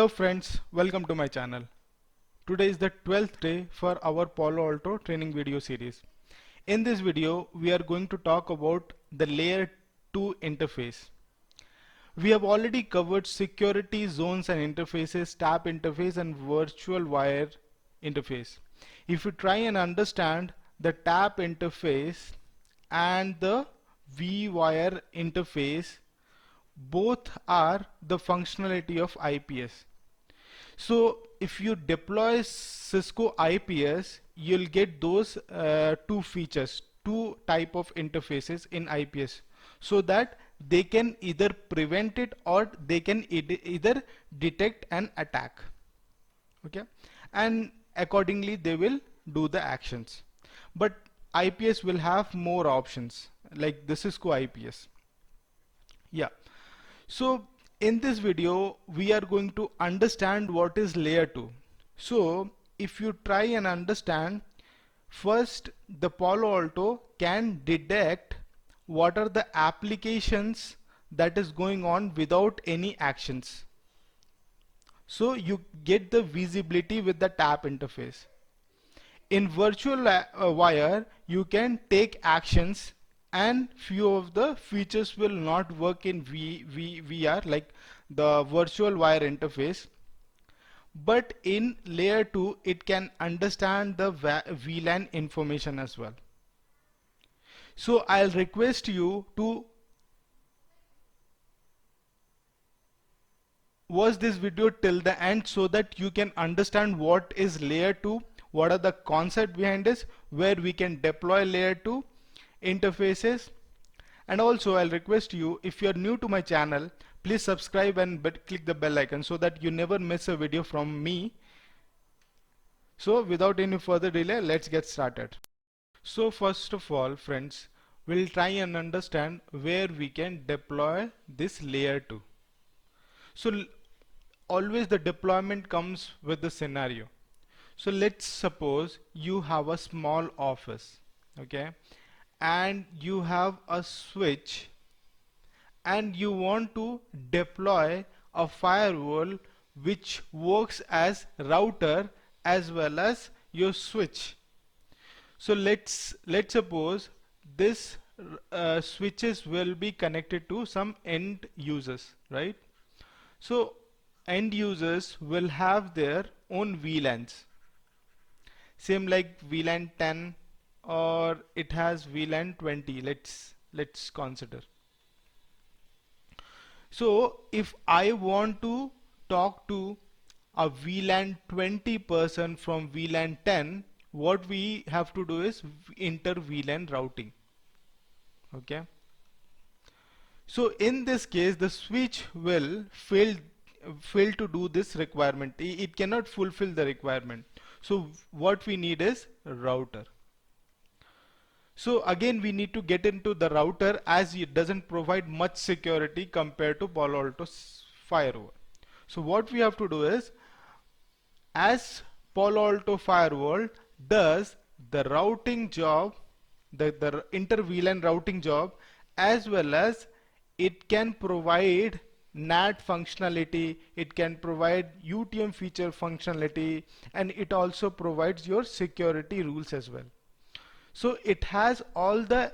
Hello friends, welcome to my channel. Today is the 12th day for our Palo Alto training video series. In this video, we are going to talk about the layer 2 interface. We have already covered security zones and interfaces, tap interface and virtual wire interface. If you try and understand the tap interface and the V-wire interface, both are the functionality of IPS. So if you deploy Cisco IPS, you'll get those two features, two type of interfaces in IPS, so that they can either prevent it or they can either detect an attack. Okay, and accordingly they will do the actions. But IPS will have more options like the Cisco IPS. Yeah. So in this video we are going to understand what is layer 2. So if you try and understand, first the Palo Alto can detect what are the applications that is going on without any actions. So you get the visibility with the tap interface. In virtual wire, you can take actions and few of the features will not work in VR, like the virtual wire interface. But in layer 2, it can understand the VLAN information as well. So I'll request you to watch this video till the end so that you can understand what is layer 2, what are the concept behind this, where we can deploy layer 2 interfaces. And also I'll request you, if you're new to my channel, please subscribe and click the bell icon so that you never miss a video from me. So without any further delay, let's get started. So first of all friends, we'll try and understand where we can deploy this layer 2. So always the deployment comes with the scenario. So let's suppose you have a small office, okay, and you have a switch and you want to deploy a firewall which works as router as well as your switch. So let's suppose this switches will be connected to some end users, right? So end users will have their own VLANs, same like VLAN 10 or it has VLAN 20. Let's consider. So if I want to talk to a VLAN 20 person from VLAN 10, what we have to do is inter VLAN routing. Okay. So in this case, the switch will fail to do this requirement. It cannot fulfill the requirement. So what we need is a router. So again we need to get into the router as it doesn't provide much security compared to Palo Alto's firewall. So what we have to do is, as Palo Alto firewall does the routing job, the inter VLAN routing job, as well as it can provide NAT functionality, it can provide UTM feature functionality, and it also provides your security rules as well. So it has all the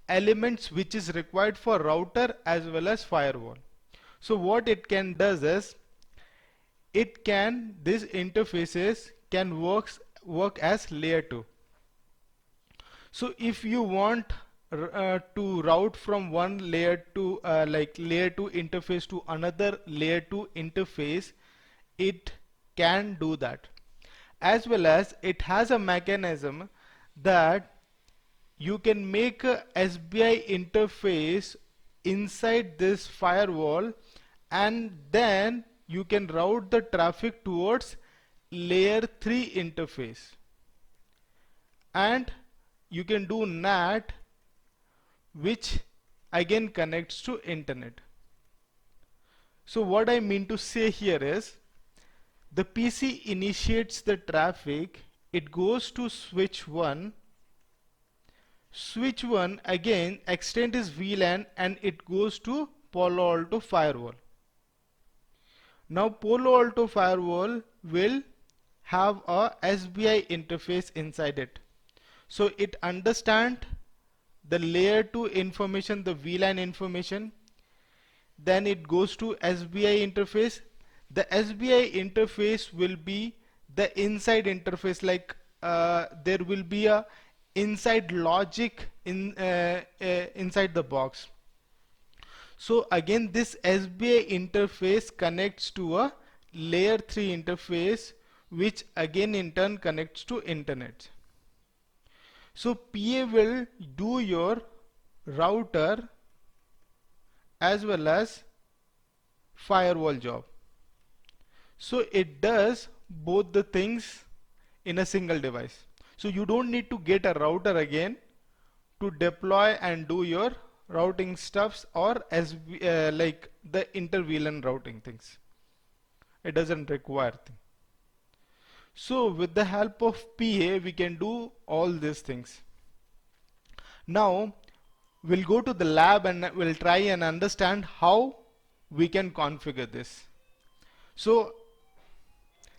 elements which is required for router as well as firewall. So what it can does is, these interfaces can work as layer 2. So if you want to route from one layer to like layer 2 interface to another layer 2 interface, it can do that. As well as it has a mechanism that you can make a SBI interface inside this firewall, and then you can route the traffic towards layer 3 interface, and you can do NAT, which again connects to internet. So what I mean to say here is, the PC initiates the traffic, it goes to switch 1, switch 1 again extend its VLAN and it goes to Palo Alto firewall. Now Palo Alto firewall will have a SBI interface inside it. So it understands the layer 2 information, the VLAN information, then it goes to SBI interface. The SBI interface will be the inside interface, like there will be a inside logic inside the box. So again this SBI interface connects to a layer 3 interface, which again in turn connects to internet. So PA will do your router as well as firewall job. So it does both the things in a single device. So you don't need to get a router again to deploy and do your routing stuffs, or as like the inter-VLAN routing things. It doesn't require things. So with the help of PA we can do all these things. Now we'll go to the lab and we'll try and understand how we can configure this. So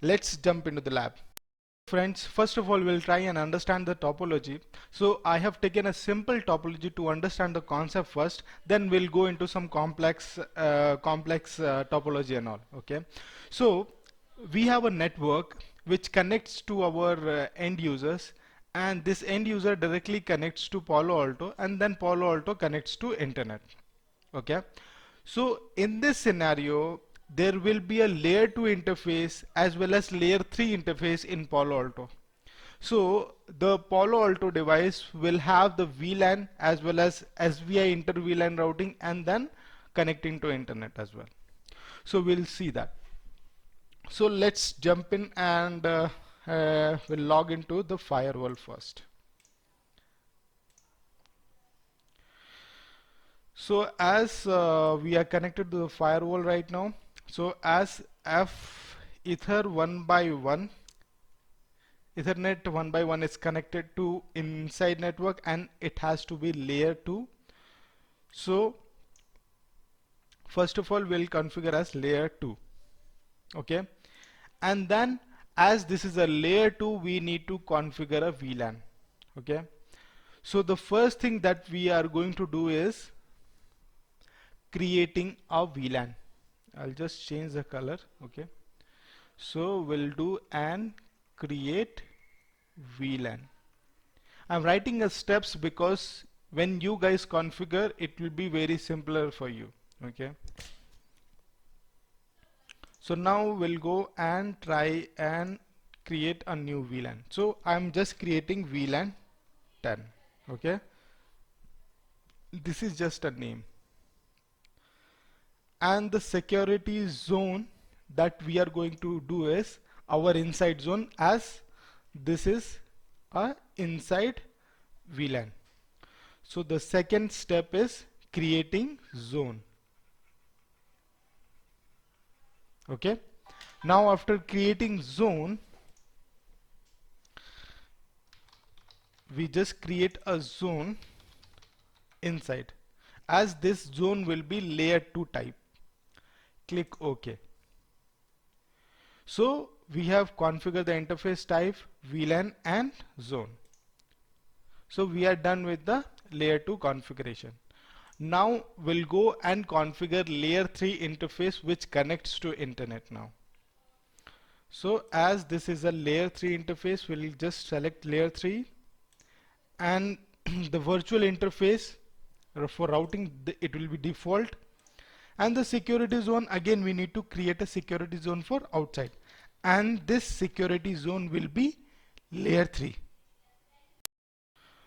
let's jump into the lab. Friends, first of all we'll try and understand the topology. So I have taken a simple topology to understand the concept first, then we'll go into some complex topology and all. Okay, so we have a network which connects to our end users, and this end user directly connects to Palo Alto, and then Palo Alto connects to internet. Okay, so in this scenario there will be a layer 2 interface as well as layer 3 interface in Palo Alto. So the Palo Alto device will have the VLAN as well as SVI inter VLAN routing, and then connecting to internet as well. So we'll see that. So let's jump in and we'll log into the firewall first. So as we are connected to the firewall right now, so as Ethernet 1 by 1 is connected to inside network, and it has to be layer 2. So first of all we'll configure as layer 2. Okay, and then as this is a layer 2 we need to configure a VLAN. Okay, so the first thing that we are going to do is creating a VLAN. I'll just change the color. Okay, so we'll do and create VLAN. I'm writing the steps because when you guys configure it will be very simpler for you. Okay, so now we'll go and try and create a new VLAN. So I'm just creating VLAN 10. Okay, this is just a name, and the security zone that we are going to do is our inside zone, as this is a inside VLAN. So the second step is creating zone. Okay, now after creating zone we just create a zone inside, as this zone will be layer 2 type. Click OK. So we have configured the interface type, VLAN and zone. So we are done with the layer 2 configuration. Now we'll go and configure layer 3 interface which connects to internet now. So as this is a layer 3 interface, we'll just select layer 3, and the virtual interface for routing it will be default, and the security zone, again we need to create a security zone for outside, and this security zone will be layer 3.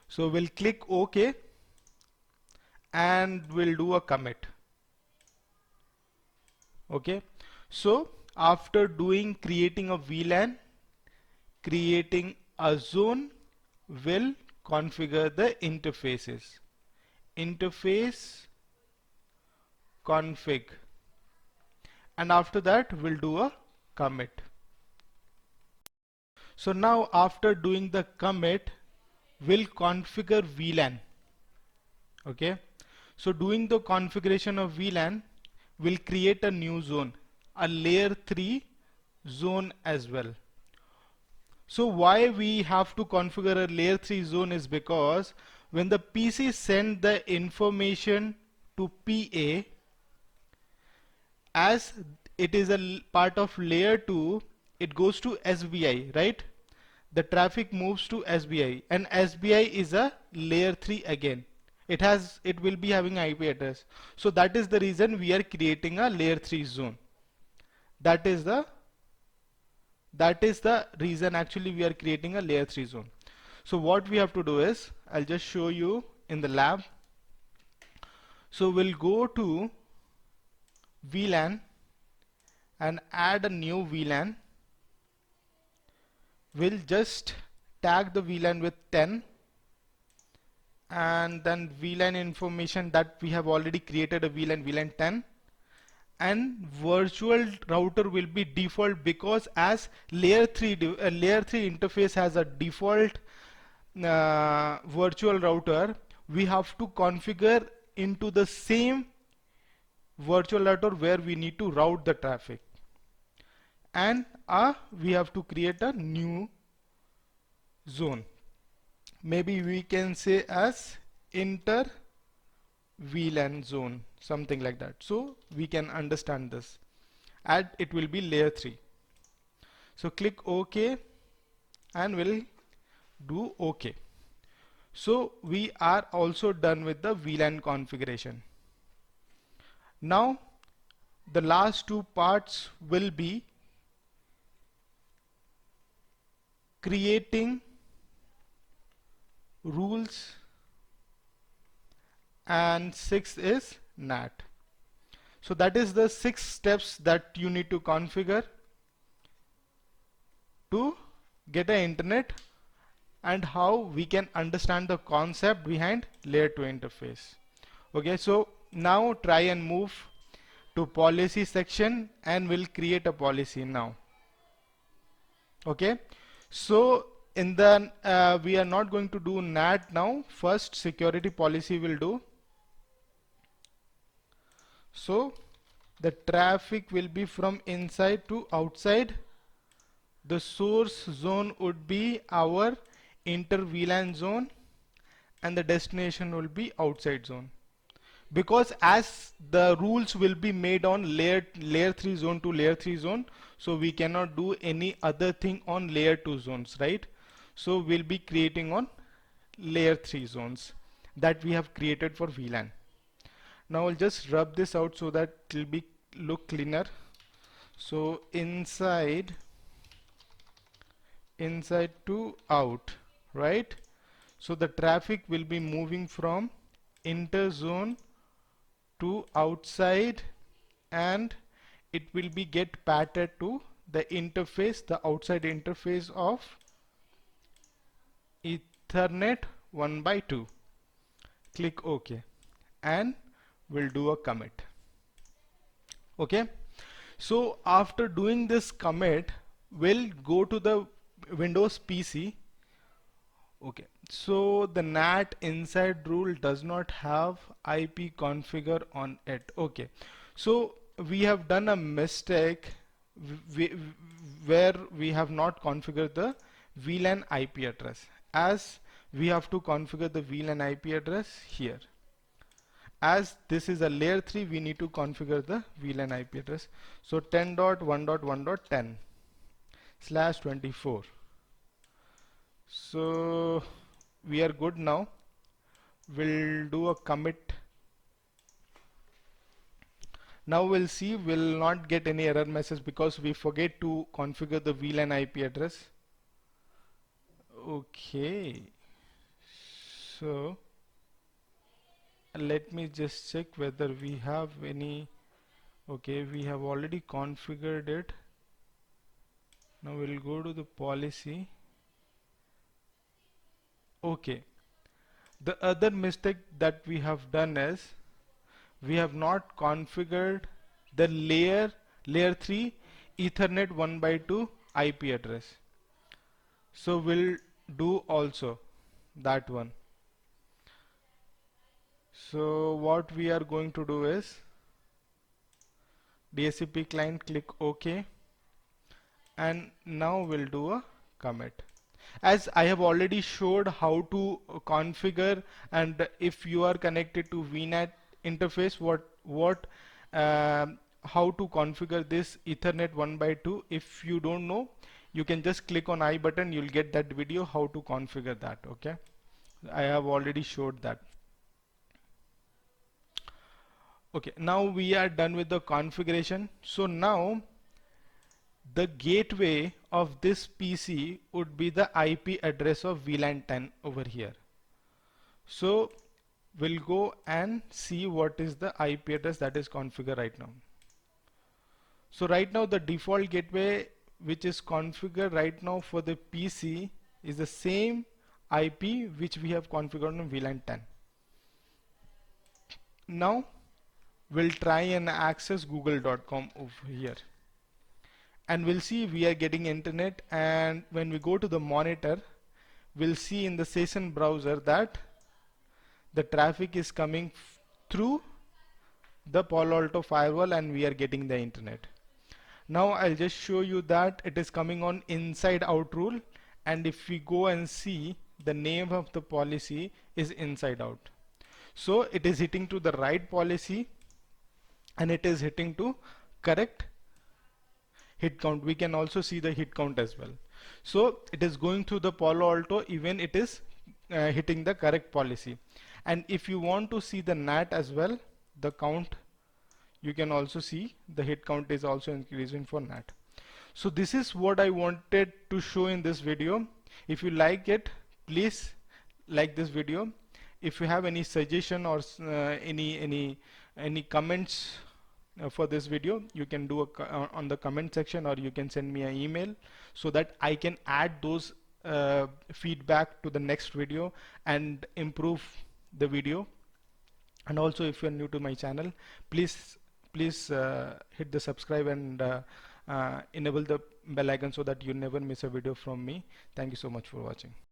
So we'll click OK and we'll do a commit. Okay, so after creating a VLAN, creating a zone, will configure the interfaces. Interface config, and after that we'll do a commit. So now after doing the commit, we'll configure VLAN. Okay, so doing the configuration of VLAN, we'll create a new zone. a layer 3 zone as well. So why we have to configure a layer 3 zone is because when the PC send the information to PA, as it is a part of layer 2, it goes to SBI, right? The traffic moves to SBI, and SBI is a layer 3 again. It will be having IP address. So that is the reason we are creating a layer 3 zone. That is the reason actually we are creating a layer 3 zone. So what we have to do is, I'll just show you in the lab. So we'll go to VLAN and add a new VLAN. We'll just tag the VLAN with 10, and then VLAN information that we have already created a VLAN 10, and virtual router will be default, because as layer 3 interface has a default virtual router, we have to configure into the same virtual router where we need to route the traffic, and we have to create a new zone. Maybe we can say as inter VLAN zone, something like that, so we can understand this, and it will be layer 3. So click OK, and we'll do OK. So we are also done with the VLAN configuration. Now the last two parts will be creating rules, and 6th is NAT. So that is the 6 steps that you need to configure to get an internet, and how we can understand the concept behind layer 2 interface. Okay, so now try and move to policy section, and we'll create a policy now. Okay, so in the we are not going to do NAT now. First security policy will do. So the traffic will be from inside to outside. The source zone would be our inter VLAN zone, and the destination will be outside zone. Because as the rules will be made on layer 3 zone to layer 3 zone, so we cannot do any other thing on layer 2 zones, right? So we'll be creating on layer 3 zones that we have created for VLAN. Now I'll just rub this out so that it will be look cleaner. So inside to out, right? So the traffic will be moving from inter zone to outside, and it will be get patted to the interface, the outside interface of Ethernet 1x2. Click OK, and we'll do a commit. Okay, so after doing this commit, we'll go to the Windows PC. Okay, so the NAT inside rule does not have IP configure on it. Okay, so we have done a mistake where we have not configured the VLAN IP address, as we have to configure the VLAN IP address here. As this is a layer 3, we need to configure the VLAN IP address. So 10.1.1.10/24. So we are good now. We'll do a commit. Now we'll see, we'll not get any error message because we forget to configure the VLAN IP address. Okay, so let me just check whether we have any. Okay, we have already configured it. Now we'll go to the policy. Okay, the other mistake that we have done is we have not configured the layer 3 Ethernet 1x2 IP address. So we'll do also that one. So what we are going to do is DHCP client, click OK, and now we'll do a commit. As I have already showed how to configure, and if you are connected to VNet interface, how to configure this Ethernet 1x2. If you don't know, you can just click on I button, you'll get that video how to configure that. Okay, I have already showed that. Okay, now we are done with the configuration. So now the gateway of this PC would be the IP address of VLAN 10 over here. So we'll go and see what is the IP address that is configured right now. So right now the default gateway which is configured right now for the PC is the same IP which we have configured on VLAN 10. Now we'll try and access google.com over here, and we'll see we are getting internet, and when we go to the monitor we'll see in the session browser that the traffic is coming through the Palo Alto firewall and we are getting the internet. Now I'll just show you that it is coming on inside out rule, and if we go and see, the name of the policy is inside out. So it is hitting to the right policy and it is hitting to correct hit count. We can also see the hit count as well. So it is going through the Palo Alto, even it is hitting the correct policy. And if you want to see the NAT as well, the count, you can also see the hit count is also increasing for NAT. So this is what I wanted to show in this video. If you like it, please like this video. If you have any suggestion or any comments for this video, you can do on the comment section, or you can send me an email so that I can add those feedback to the next video and improve the video. And also, if you are new to my channel, please hit the subscribe and enable the bell icon so that you never miss a video from me. Thank you so much for watching.